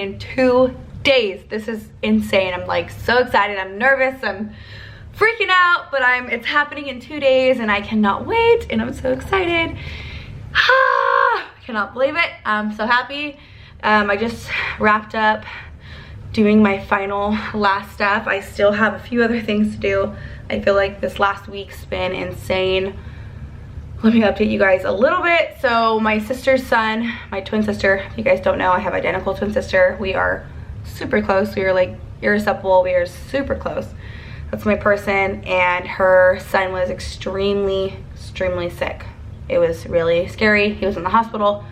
in 2 days. This is insane. I'm like so excited. I'm nervous. I'm freaking out, but it's happening in 2 days and I cannot wait, and I'm so excited. I cannot believe it. I'm so happy. I just wrapped up doing my final last step. I still have a few other things to do. I feel like this last week's been insane. Let me update you guys a little bit. So my sister's son, my twin sister, if you guys don't know, I have identical twin sister. We are super close. We are like irreseparable. We are super close. That's my person, and her son was extremely sick. It was really scary. He was in the hospital.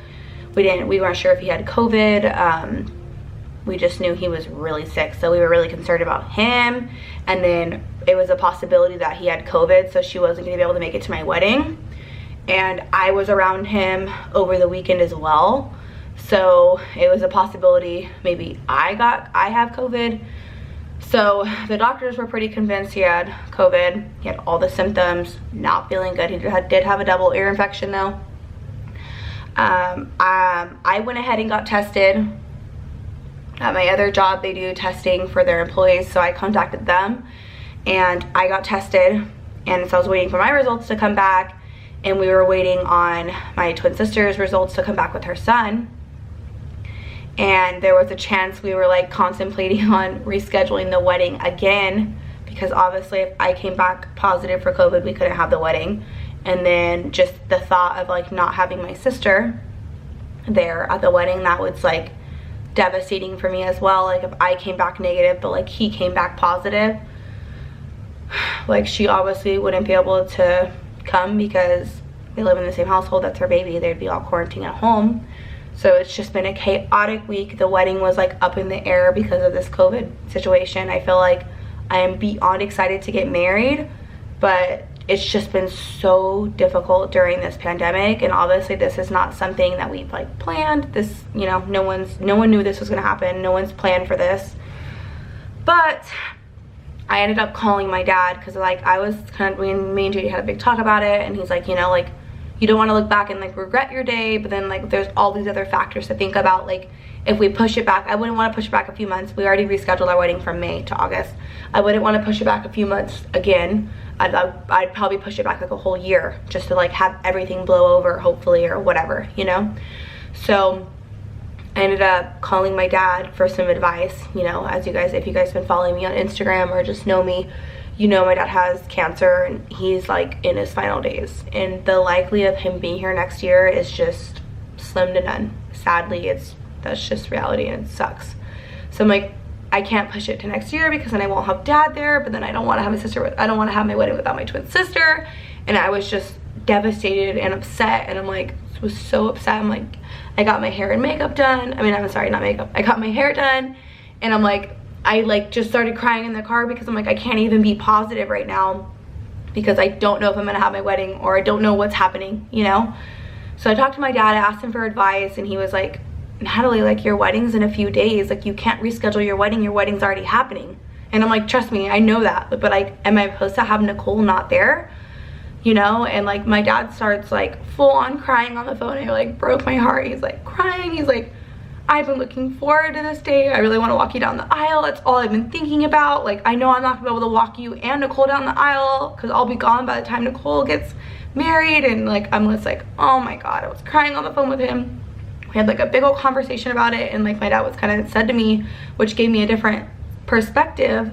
We weren't sure if he had COVID. We just knew he was really sick, so we were really concerned about him. And then it was a possibility that he had COVID, so she wasn't gonna be able to make it to my wedding. And I was around him over the weekend as well, so it was a possibility maybe I have COVID. So the doctors were pretty convinced he had COVID. He had all the symptoms, not feeling good. He did have a double ear infection though. I went ahead and got tested. At my other job, they do testing for their employees, so I contacted them and I got tested, and so I was waiting for my results to come back, and we were waiting on my twin sister's results to come back with her son. And there was a chance we were like contemplating on rescheduling the wedding again, because obviously if I came back positive for COVID, we couldn't have the wedding. And then just the thought of like not having my sister there at the wedding, that was like devastating for me as well. Like if I came back negative but like he came back positive, like she obviously wouldn't be able to come because they live in the same household. That's her baby. They'd be all quarantined at home. So it's just been a chaotic week. The wedding was like up in the air because of this COVID situation. I feel like I am beyond excited to get married, but it's just been so difficult during this pandemic. And obviously this is not something that we've like planned. This, you know, no one knew this was gonna happen. No one's planned for this. But I ended up calling my dad because like I was kind of, me and JD had a big talk about it, and he's like, you know, like you don't want to look back and like regret your day, but then like there's all these other factors to think about. Like if we push it back, I wouldn't want to push it back a few months. We already rescheduled our wedding from May to August. I wouldn't want to push it back a few months again. I'd probably push it back like a whole year just to like have everything blow over, hopefully, or whatever, you know. So I ended up calling my dad for some advice. You know, as you guys, if you guys have been following me on Instagram or just know me, you know my dad has cancer and he's like in his final days, and the likelihood of him being here next year is just slim to none. Sadly, that's just reality, and it sucks. So I'm like, I can't push it to next year because then I won't have dad there, but then I don't want to have I don't want to have my wedding without my twin sister. And I was just devastated and upset, and I'm like, was so upset. I'm like, I got my hair and makeup done. I mean, I'm sorry, not makeup. I got my hair done, and I'm like, I like just started crying in the car because I'm like, I can't even be positive right now because I don't know if I'm gonna have my wedding, or I don't know what's happening, you know. So I talked to my dad, I asked him for advice, and he was like, Natalie, like your wedding's in a few days, like you can't reschedule your wedding's already happening. And I'm like, trust me, I know that, but like, am I supposed to have Nicole not there, you know? And like my dad starts like full on crying on the phone. It like broke my heart. He's like crying, he's like, I've been looking forward to this day. I really want to walk you down the aisle. That's all I've been thinking about. Like, I know I'm not gonna be able to walk you and Nicole down the aisle because I'll be gone by the time Nicole gets married. And like, I'm just like, oh my God, I was crying on the phone with him. We had like a big old conversation about it, and like my dad was kind of said to me, which gave me a different perspective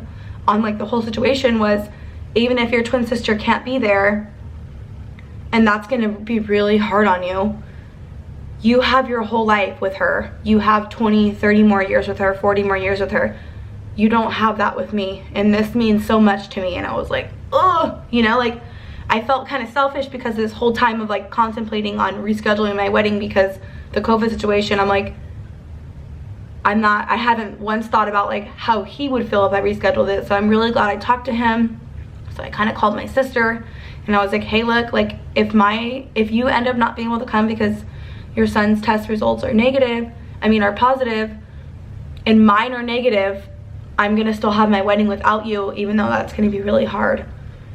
on like the whole situation, was even if your twin sister can't be there, and that's gonna be really hard on you, you have your whole life with her. You have 20, 30 more years with her, 40 more years with her. You don't have that with me, and this means so much to me. And I was like, oh, you know, like I felt kind of selfish because this whole time of like contemplating on rescheduling my wedding because the COVID situation, I'm like, I haven't once thought about like how he would feel if I rescheduled it. So I'm really glad I talked to him. So I kind of called my sister and I was like, hey, look, like if you end up not being able to come because your son's test results are positive, and mine are negative, I'm gonna still have my wedding without you, even though that's gonna be really hard.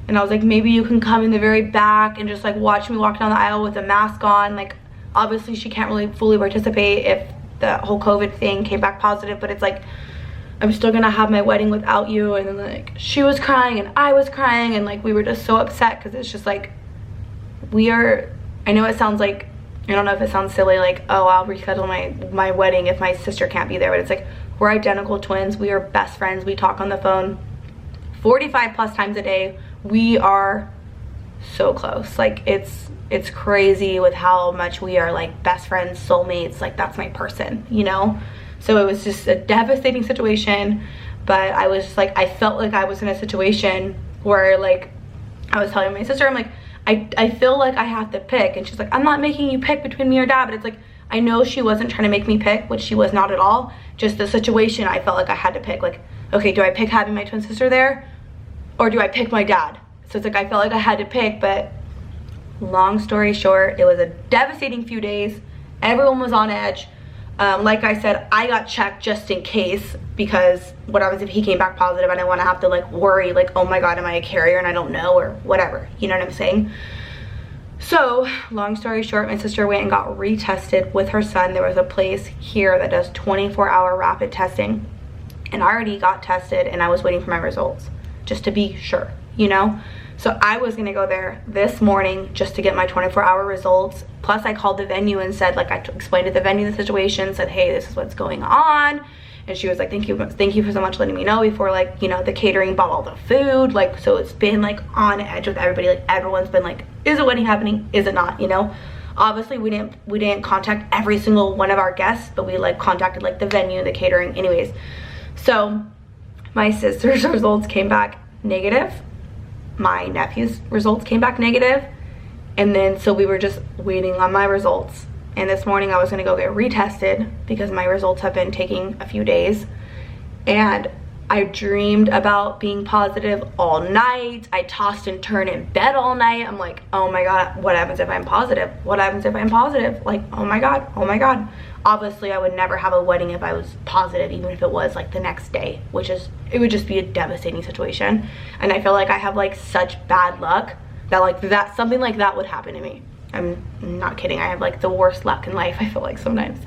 And I was like, maybe you can come in the very back and just like watch me walk down the aisle with a mask on. Like obviously she can't really fully participate if the whole COVID thing, came back positive, but it's like, I'm still gonna have my wedding without you. And then like she was crying and I was crying, and like we were just so upset because it's just like, I know it sounds like, I don't know if it sounds silly, like, oh, I'll reschedule my wedding if my sister can't be there, but it's like, we're identical twins. We are best friends. We talk on the phone 45 plus times a day. We are so close. Like it's crazy with how much we are like best friends, soulmates. Like that's my person, you know? So it was just a devastating situation, but I was just like, I felt like I was in a situation where like, I was telling my sister, I'm like, I feel like I have to pick. And she's like, I'm not making you pick between me or dad. But it's like, I know she wasn't trying to make me pick, which she was not at all. Just the situation, I felt like I had to pick. Like, okay, do I pick having my twin sister there? Or do I pick my dad? So it's like, I felt like I had to pick, but long story short, it was a devastating few days. Everyone was on edge. Like I said, I got checked just in case, because what happens if he came back positive? I didn't want to have to like worry, like, oh my God, am I a carrier and I don't know, or whatever, you know what I'm saying? So long story short, my sister went and got retested with her son. There was a place here that does 24-hour rapid testing, and I already got tested and I was waiting for my results just to be sure, you know? So I was gonna go there this morning just to get my 24-hour results. Plus I called the venue and said, like, I explained to the venue the situation, said, hey, this is what's going on. And she was like, thank you for so much letting me know before, like, you know, the catering bought all the food. Like, so it's been like on edge with everybody. Like everyone's been like, is a wedding happening? Is it not? You know, obviously we didn't contact every single one of our guests, but we like contacted like the venue and the catering anyways. So my sister's results came back negative. My nephew's results came back negative, and then so we were just waiting on my results. And this morning I was gonna go get retested because my results have been taking a few days, and I dreamed about being positive all night. I tossed and turned in bed all night. I'm like, oh my God, what happens if I'm positive? What happens if I'm positive? Like, oh my God, oh my God. Obviously I would never have a wedding if I was positive, even if it was like the next day, it would just be a devastating situation. And I feel like I have like such bad luck that like something like that would happen to me. I'm not kidding. I have like the worst luck in life, I feel like sometimes.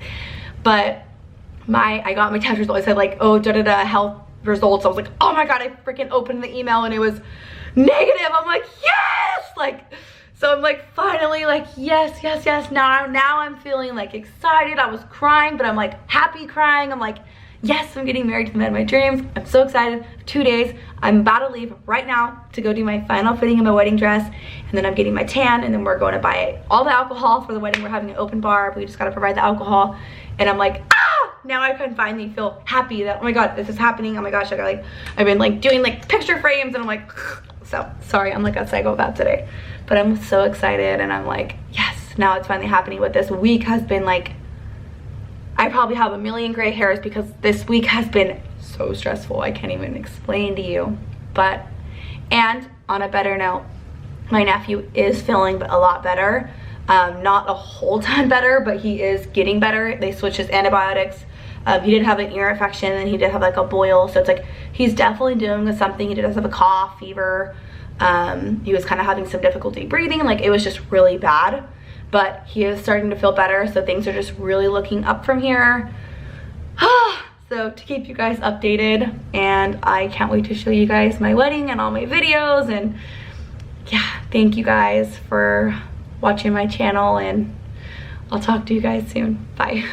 But I got my test result. I said like, oh, health results. I was like, oh my God, I freaking opened the email and it was negative. I'm like, yes! Like, so I'm like, finally, like, yes. Now I'm feeling like excited. I was crying, but I'm like happy crying. I'm like, yes, I'm getting married to the man of my dreams. I'm so excited. 2 days. I'm about to leave right now to go do my final fitting in my wedding dress. And then I'm getting my tan, and then we're going to buy all the alcohol for the wedding. We're having an open bar, but we just got to provide the alcohol. And I'm like, now I can finally feel happy that, oh my God, this is happening. Oh my gosh, I've been like doing like picture frames, and I'm like, so sorry, I'm like a psychopath today. But I'm so excited, and I'm like, yes, now it's finally happening. But this week has been like, I probably have a million gray hairs because this week has been so stressful. I can't even explain to you. But, and on a better note, my nephew is feeling a lot better. Not a whole ton better, but he is getting better. They switched his antibiotics. He did have an ear infection, and he did have like a boil. So it's like, he's definitely dealing with something. He does have a cough, fever. He was kind of having some difficulty breathing. Like, it was just really bad. But he is starting to feel better, so things are just really looking up from here. So to keep you guys updated, and I can't wait to show you guys my wedding and all my videos. And yeah, thank you guys for watching my channel, and I'll talk to you guys soon. Bye.